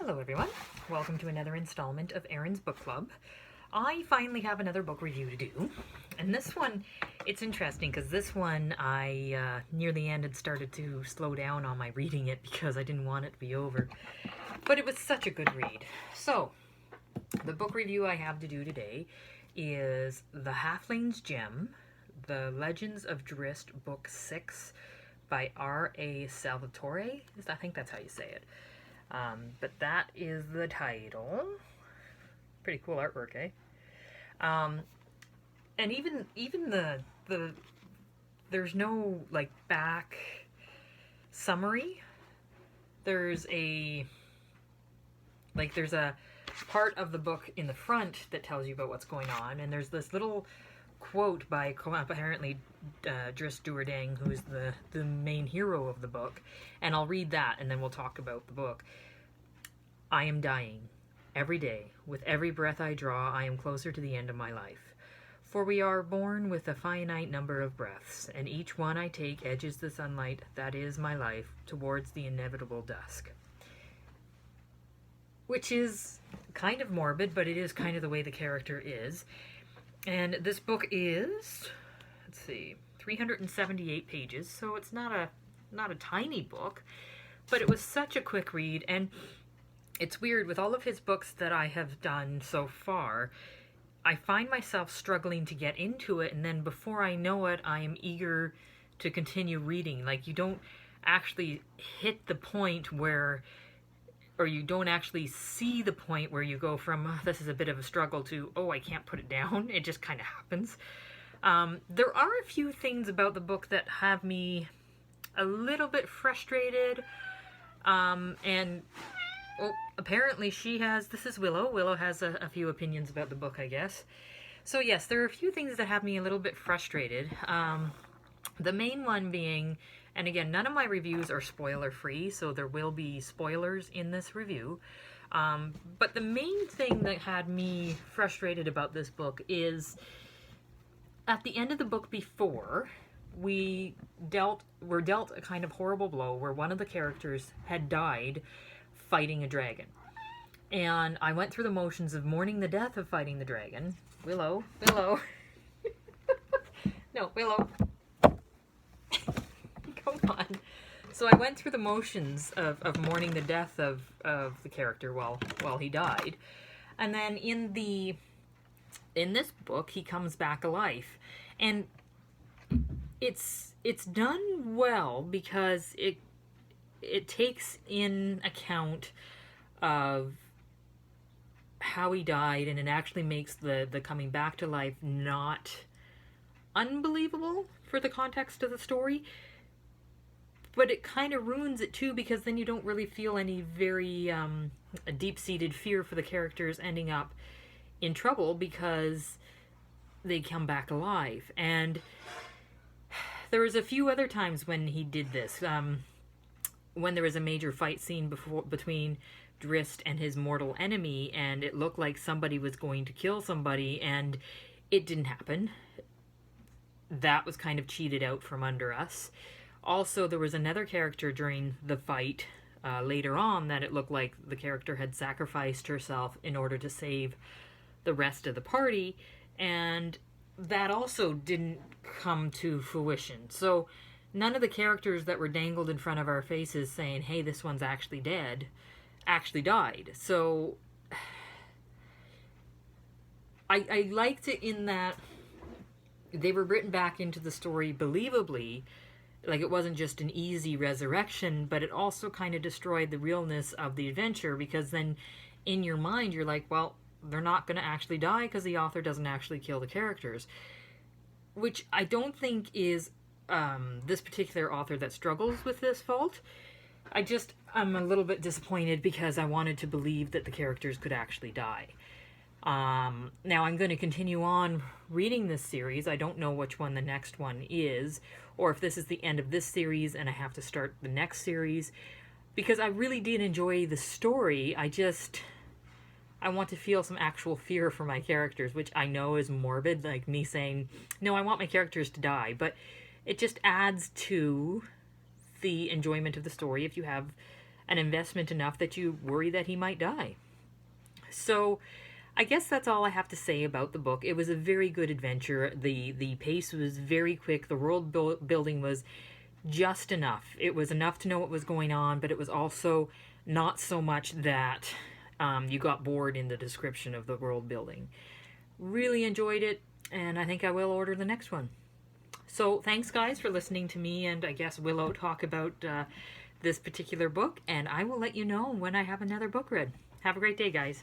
Hello everyone, welcome to another installment of Erin's Book Club. I finally have another book review to do, and this one, it's interesting because this one I near the end had started to slow down on my reading it because I didn't want it to be over, but it was such a good read. So, the book review I have to do today is The Halflings Gem, The Legends of Drizzt, Book 6 by R.A. Salvatore. I think that's how you say it. But that is the title. Pretty cool artwork, eh? And even the there's no like back summary. There's a part of the book in the front that tells you about what's going on, and there's this little quote by apparently Drizzt Do'Urden, who's the main hero of the book, and I'll read that and then we'll talk about the book. I am dying. Every day, with every breath I draw, I am closer to the end of my life. For we are born with a finite number of breaths, and each one I take edges the sunlight that is my life towards the inevitable dusk. Which is kind of morbid, but it is kind of the way the character is. And this book is, 378 pages, so it's not a tiny book, but it was such a quick read. And it's weird, with all of his books that I have done so far, I find myself struggling to get into it, and then before I know it, I am eager to continue reading. Like, you don't actually hit the point where, or you don't actually see the point where you go from, oh, this is a bit of a struggle, to, oh, I can't put it down. It just kind of happens. There are a few things about the book that have me a little bit frustrated, and well, apparently this is Willow. Willow has a few opinions about the book, I guess. So yes, there are a few things that have me a little bit frustrated. The main one being, and again, none of my reviews are spoiler-free, so there will be spoilers in this review. But the main thing that had me frustrated about this book is, at the end of the book before, were dealt a kind of horrible blow where one of the characters had died fighting a dragon. And I went through the motions of mourning the death of fighting the dragon. Willow. No, Willow. Come on. So I went through the motions of mourning the death of the character while he died. And then in this book, he comes back alive. And it's done well because it takes in account of how he died, and it actually makes the coming back to life not unbelievable for the context of the story. But it kind of ruins it too, because then you don't really feel any very deep-seated fear for the characters ending up in trouble because they come back alive. And there was a few other times when he did this. When there was a major fight scene between Drizzt and his mortal enemy, and it looked like somebody was going to kill somebody, and it didn't happen. That was kind of cheated out from under us. Also, there was another character during the fight later on that it looked like the character had sacrificed herself in order to save the rest of the party, and that also didn't come to fruition. So none of the characters that were dangled in front of our faces saying, hey, this one's actually dead, actually died. So I liked it in that they were written back into the story believably. Like, it wasn't just an easy resurrection, but it also kind of destroyed the realness of the adventure, because then in your mind you're like, well, they're not going to actually die because the author doesn't actually kill the characters. Which I don't think is this particular author that struggles with this fault. I'm a little bit disappointed because I wanted to believe that the characters could actually die. Now I'm going to continue on reading this series. I don't know which one the next one is, or if this is the end of this series and I have to start the next series, because I really did enjoy the story. I want to feel some actual fear for my characters, which I know is morbid, like me saying, no, I want my characters to die, but it just adds to the enjoyment of the story if you have an investment enough that you worry that he might die. So I guess that's all I have to say about the book. It was a very good adventure. The pace was very quick. The world building was just enough. It was enough to know what was going on, but it was also not so much that you got bored in the description of the world building. Really enjoyed it, and I think I will order the next one. So thanks, guys, for listening to me and I guess Willow talk about this particular book, and I will let you know when I have another book read. Have a great day, guys.